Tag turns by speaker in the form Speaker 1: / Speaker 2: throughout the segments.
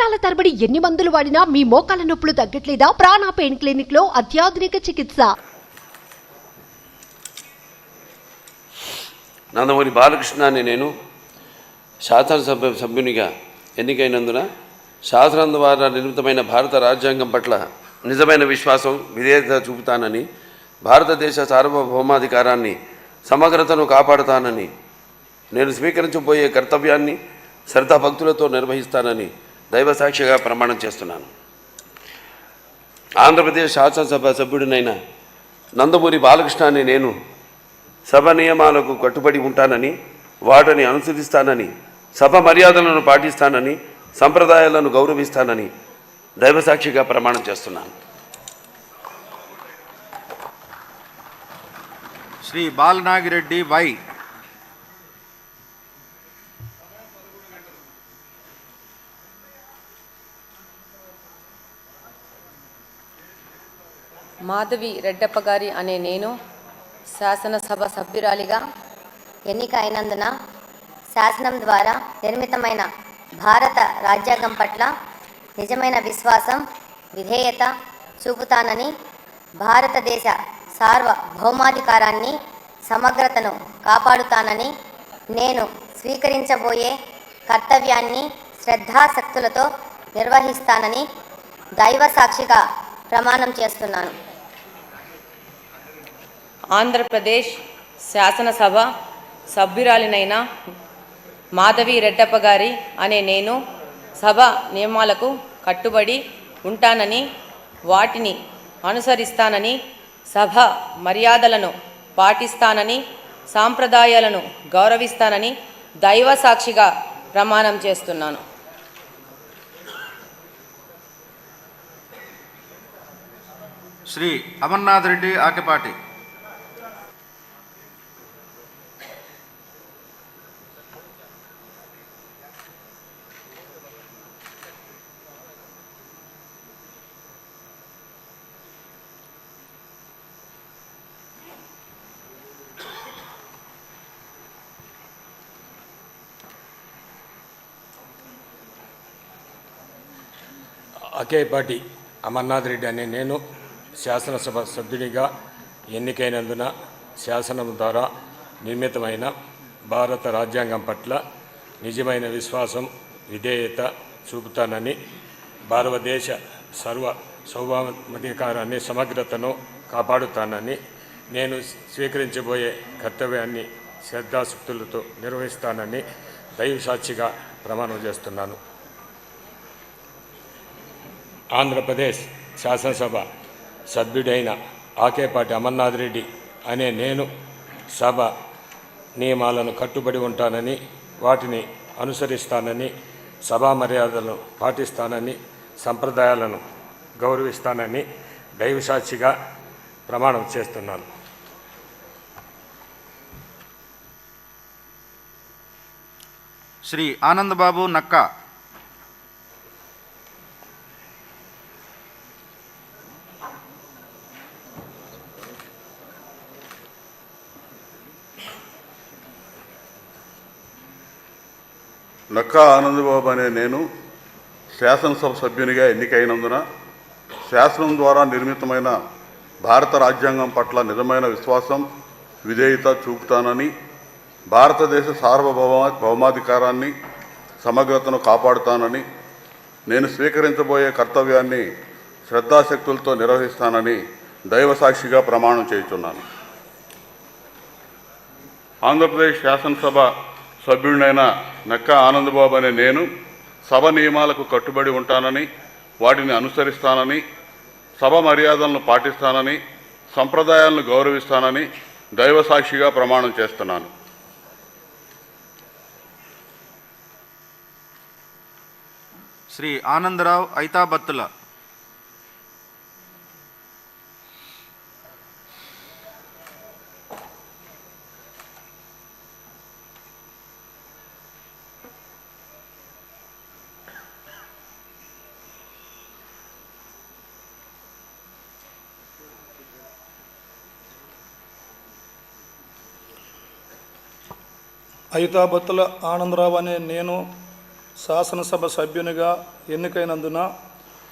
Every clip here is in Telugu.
Speaker 1: సంవత్సరాల తరబడి ఎన్ని మందులు వాడినా మీ మోకాల నొప్పులు తగ్గట్లేదా? ప్రాణ పెయిన్ క్లినిక్ లో అత్యాధునిక చికిత్స.
Speaker 2: నందమూరి బాలకృష్ణ అనే నేను శాసనసభ సభ్యునిగా ఎన్నికైనందున శాసనం ద్వారా నిర్మితమైన భారత రాజ్యాంగం పట్ల నిజమైన విశ్వాసం, విధేయత చూపుతానని, భారతదేశ సార్వభౌమాధికారాన్ని, సమగ్రతను కాపాడుతానని, నేను స్వీకరించబోయే కర్తవ్యాన్ని శ్రద్ధాభక్తులతో నిర్వహిస్తానని దైవసాక్షిగా ప్రమాణం చేస్తున్నాను. ఆంధ్రప్రదేశ్ శాసనసభ సభ్యుడినైన నందమూరి బాలకృష్ణ అనే నేను సభ నియమాలకు కట్టుబడి ఉంటానని, వాటిని అనుసరిస్తానని, సభ మర్యాదలను పాటిస్తానని, సంప్రదాయాలను గౌరవిస్తానని దైవసాక్షిగా ప్రమాణం చేస్తున్నాను.
Speaker 3: శ్రీ బాలనాగిరెడ్డి వై.
Speaker 4: మాధవి రెడ్డప్ప గారి అనే నేను శాసనసభ సభ్యురాలిగా
Speaker 5: ఎన్నిక అయినందున శాసనం ద్వారా నిర్మితమైన భారత రాజ్యాంగం పట్ల నిజమైన విశ్వాసం, విధేయత చూపుతానని, భారతదేశ సార్వభౌమాధికారాన్ని, సమగ్రతను కాపాడుతానని, నేను స్వీకరించబోయే కర్తవ్యాన్ని శ్రద్ధాశక్తులతో నిర్వహిస్తానని దైవసాక్షిగా ప్రమాణం చేస్తున్నాను.
Speaker 4: ఆంధ్రప్రదేశ్ శాసనసభ సభ్యురాలినైన మాధవి రెడ్డప్ప గారి అనే నేను సభ నియమాలకు కట్టుబడి ఉంటానని, వాటిని అనుసరిస్తానని, సభ మర్యాదలను పాటిస్తానని, సాంప్రదాయాలను గౌరవిస్తానని దైవ సాక్షిగా ప్రమాణం చేస్తున్నాను.
Speaker 3: శ్రీ అమర్నాథ్ రెడ్డి ఆకెపాటి.
Speaker 6: ఆకేపాటి అమర్నాథ్ రెడ్డి అనే నేను శాసనసభ సభ్యుడిగా ఎన్నికైనందున శాసనం ద్వారా నిర్మితమైన భారత రాజ్యాంగం పట్ల నిజమైన విశ్వాసం, విధేయత చూపుతానని, భారతదేశ సార్వభౌమాధికారాన్ని, సమగ్రతను కాపాడుతానని, నేను స్వీకరించబోయే కర్తవ్యాన్ని శ్రద్ధాశక్తులతో నిర్వహిస్తానని దైవసాక్షిగా ప్రమాణం చేస్తున్నాను. ఆంధ్రప్రదేశ్ శాసనసభ సభ్యుడైన ఆకేపాటి అమర్నాథ్ రెడ్డి అనే నేను సభ నియమాలను కట్టుబడి ఉంటానని, వాటిని అనుసరిస్తానని, సభా మర్యాదలను పాటిస్తానని, సంప్రదాయాలను గౌరవిస్తానని దైవసాక్షిగా ప్రమాణం చేస్తున్నాను.
Speaker 3: శ్రీ ఆనందబాబు నక్కా.
Speaker 7: నక్కా ఆనందబాబు అనే నేను శాసనసభ సభ్యునిగా ఎన్నికైనందున శాసనం ద్వారా నిర్మితమైన భారత రాజ్యాంగం పట్ల నిజమైన విశ్వాసం, విధేయత చూపుతానని, భారతదేశ సార్వభౌమాధికారాన్ని, సమగ్రతను కాపాడుతానని, నేను స్వీకరించబోయే కర్తవ్యాన్ని శ్రద్ధాశక్తులతో నిర్వహిస్తానని దైవసాక్షిగా ప్రమాణం చేస్తున్నాను. ఆంధ్రప్రదేశ్ శాసనసభ సభ్యుడినైన నక్కా ఆనందబాబు అనే నేను సభ నియమాలకు కట్టుబడి ఉంటానని, వాటిని అనుసరిస్తానని, సభ మర్యాదలను పాటిస్తానని, సంప్రదాయాలను గౌరవిస్తానని దైవసాక్షిగా ప్రమాణం చేస్తున్నాను.
Speaker 3: శ్రీ ఆనందరావు ఐతాబత్తుల.
Speaker 8: ఐతాబత్తుల ఆనందరావు అనే నేను శాసనసభ సభ్యునిగా ఎన్నికైనందున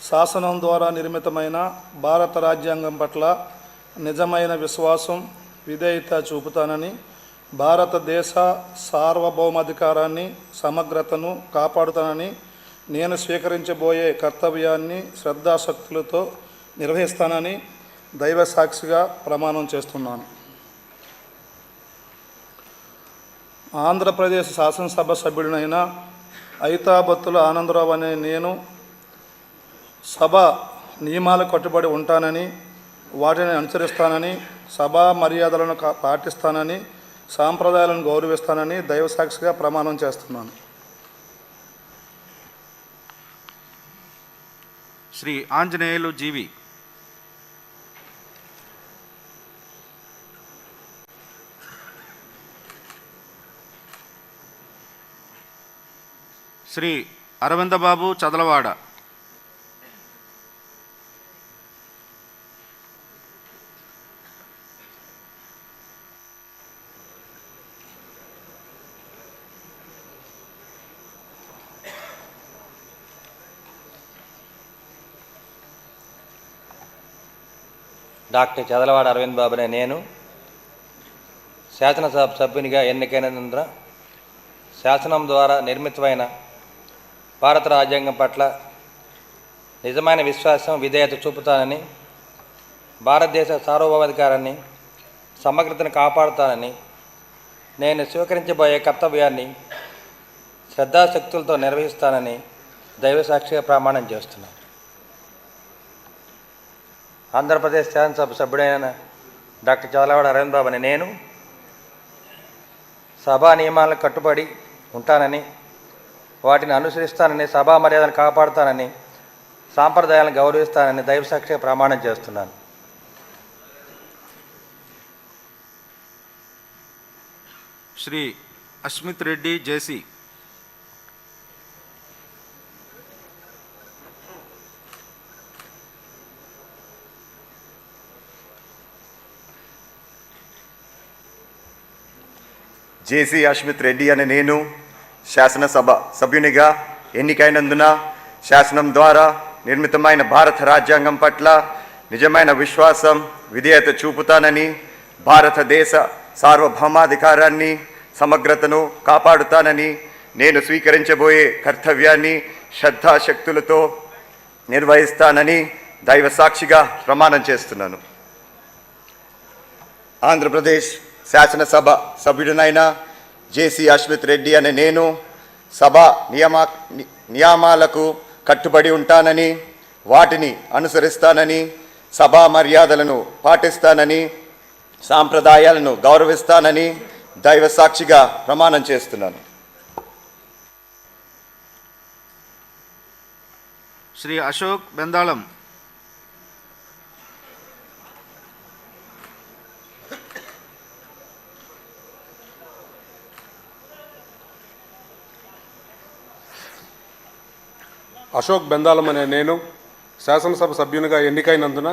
Speaker 8: శాసనం ద్వారా నిర్మితమైన భారత రాజ్యాంగం పట్ల నిజమైన విశ్వాసం, విధేయత చూపుతానని, భారతదేశ సార్వభౌమాధికారాన్ని, సమగ్రతను కాపాడుతానని నేను స్వీకరించబోయే కర్తవ్యాన్ని శ్రద్ధాశక్తులతో నిర్వహిస్తానని దైవ సాక్షిగా ప్రమాణం చేస్తున్నాను. ఆంధ్రప్రదేశ్ శాసనసభ సభ్యుడినైన ఐతాబత్తుల ఆనందరావు అనే నేను సభ నియమాలకు కట్టుబడి ఉంటానని, వాటిని అనుసరిస్తానని, సభా మర్యాదలను పాటిస్తానని, సాంప్రదాయాలను గౌరవిస్తానని దైవ సాక్షిగా ప్రమాణం చేస్తున్నాను.
Speaker 3: శ్రీ ఆంజనేయులు జీవి. శ్రీ అరవిందబాబు చదలవాడ.
Speaker 9: డాక్టర్ చదలవాడ అరవింద్ బాబు అనే నేను శాసనసభ సభ్యునిగా ఎన్నికైనందున శాసనం ద్వారా నిర్మితమైన భారత రాజ్యాంగం పట్ల నిజమైన విశ్వాసం, విధేయత చూపుతానని, భారతదేశ సార్వభౌమాధికారాన్ని, సమగ్రతను కాపాడుతానని నేను స్వీకరించబోయే కర్తవ్యాన్ని శ్రద్ధాశక్తులతో నిర్వహిస్తానని దైవసాక్షిగా ప్రమాణం చేస్తున్నాను. ఆంధ్రప్రదేశ్ శాసనసభ సభ్యుడైన డాక్టర్ చదలవాడ అరవింద్ బాబు అనే నేను సభా నియమాలకు కట్టుబడి ఉంటానని, వాటిని అనుసరిస్తానని, సభా మర్యాదను కాపాడుతానని, సాంప్రదాయాలను గౌరవిస్తానని దైవసాక్షిగా ప్రమాణం చేస్తున్నాను.
Speaker 3: శ్రీ అస్మిత్ రెడ్డి జేసీ.
Speaker 10: జేసీ అస్మిత్ రెడ్డి అనే నేను శాసనసభ సభ్యునిగా ఎన్నికైనందున శాసనం ద్వారా నిర్మితమైన భారత రాజ్యాంగం పట్ల నిజమైన విశ్వాసం, విధేయత చూపుతానని, భారతదేశ సార్వభౌమాధికారాన్ని, సమగ్రతను కాపాడుతానని నేను స్వీకరించబోయే కర్తవ్యాన్ని శ్రద్ధాశక్తులతో నిర్వహిస్తానని దైవ సాక్షిగా ప్రమాణం చేస్తున్నాను. ఆంధ్రప్రదేశ్ శాసనసభ సభ్యుడినైన జేసీ అస్మిత్ రెడ్డి అనే నేను సభ నియమాలకు కట్టుబడి ఉంటానని, వాటిని అనుసరిస్తానని, సభా మర్యాదలను పాటిస్తానని, సాంప్రదాయాలను గౌరవిస్తానని దైవ సాక్షిగా ప్రమాణం చేస్తున్నాను.
Speaker 3: శ్రీ అశోక్ బెందాళం.
Speaker 11: అశోక్ బెందాలం అనే నేను శాసనసభ సభ్యునిగా ఎన్నికైనందున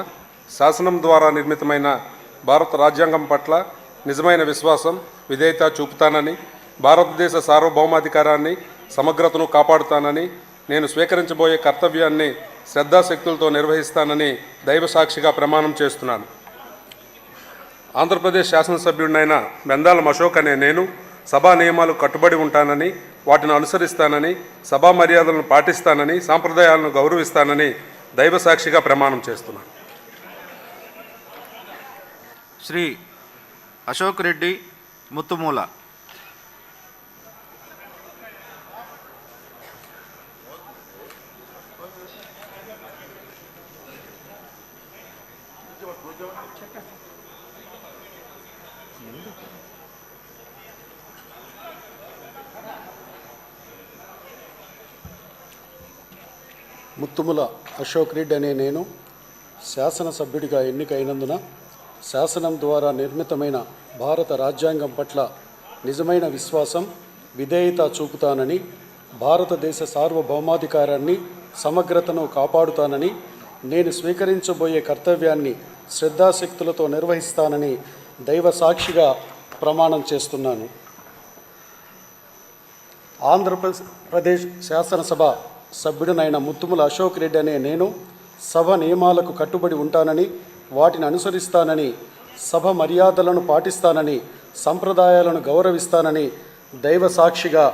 Speaker 11: శాసనం ద్వారా నిర్మితమైన భారత రాజ్యాంగం పట్ల నిజమైన విశ్వాసం, విధేయత చూపుతానని, భారతదేశ సార్వభౌమాధికారాన్ని, సమగ్రతను కాపాడుతానని నేను స్వీకరించబోయే కర్తవ్యాన్ని శ్రద్ధాశక్తులతో నిర్వహిస్తానని దైవ సాక్షిగా ప్రమాణం చేస్తున్నాను. ఆంధ్రప్రదేశ్ శాసనసభ్యుడినైన బెందాలం అశోక్ అనే నేను సభా నియమాలకు కట్టుబడి ఉంటానని, వాటిని అనుసరిస్తానని, సభా మర్యాదలను పాటిస్తానని, సాంప్రదాయాలను గౌరవిస్తానని దైవ సాక్షిగా ప్రమాణం చేస్తున్నాను.
Speaker 3: శ్రీ అశోక్ రెడ్డి ముత్తుమూల.
Speaker 12: ముత్తుముల అశోక్ రెడ్డి అనే నేను శాసనసభ్యుడిగా ఎన్నికైనందున శాసనం ద్వారా నిర్మితమైన భారత రాజ్యాంగం పట్ల నిజమైన విశ్వాసం, విధేయత చూపుతానని, భారతదేశ సార్వభౌమాధికారాన్ని, సమగ్రతను కాపాడుతానని నేను స్వీకరించబోయే కర్తవ్యాన్ని శ్రద్ధాశక్తులతో నిర్వహిస్తానని దైవ సాక్షిగా ప్రమాణం చేస్తున్నాను. ఆంధ్రప్రదేశ్ శాసనసభ సభ్యుడినైన ముత్తుముల అశోక్ రెడ్డి అనే నేను సభ నియమాలకు కట్టుబడి ఉంటానని, వాటిని అనుసరిస్తానని, సభ మర్యాదలను పాటిస్తానని, సంప్రదాయాలను గౌరవిస్తానని దైవ సాక్షిగా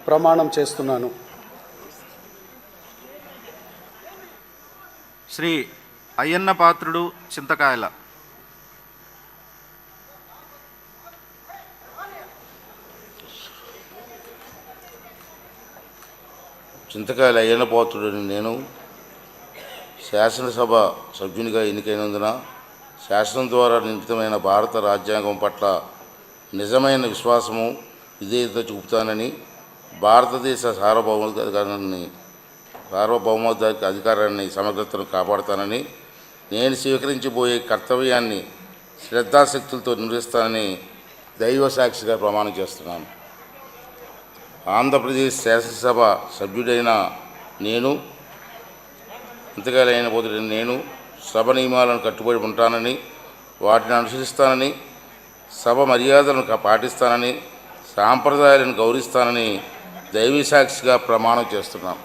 Speaker 12: ప్రమాణం చేస్తున్నాను.
Speaker 3: శ్రీ అయ్యన్న పాత్రుడు చింతకాయల.
Speaker 2: చింతకాయల అయ్యన్న పాత్రుడని నేను శాసనసభ సభ్యునిగా ఎన్నికైనందున శాసనం ద్వారా నిర్మితమైన భారత రాజ్యాంగం పట్ల నిజమైన విశ్వాసము, విధేయత చూపుతానని, భారతదేశ సార్వభౌమాధికారాన్ని సమగ్రతను కాపాడుతానని, నేను స్వీకరించబోయే కర్తవ్యాన్ని శ్రద్ధాశక్తులతో నిర్వహిస్తానని దైవ సాక్షిగా ప్రమాణం చేస్తున్నాను. ఆంధ్రప్రదేశ్ శాసనసభ సభ్యుడైన నేను ఇంతకాలైన పోతుడైన నేను సభ నియమాలను కట్టుబడి ఉంటానని, వాటిని అనుసరిస్తానని, సభ మర్యాదలను పాటిస్తానని, సాంప్రదాయాలను గౌరవిస్తానని దైవ సాక్షిగా ప్రమాణం చేస్తున్నాను.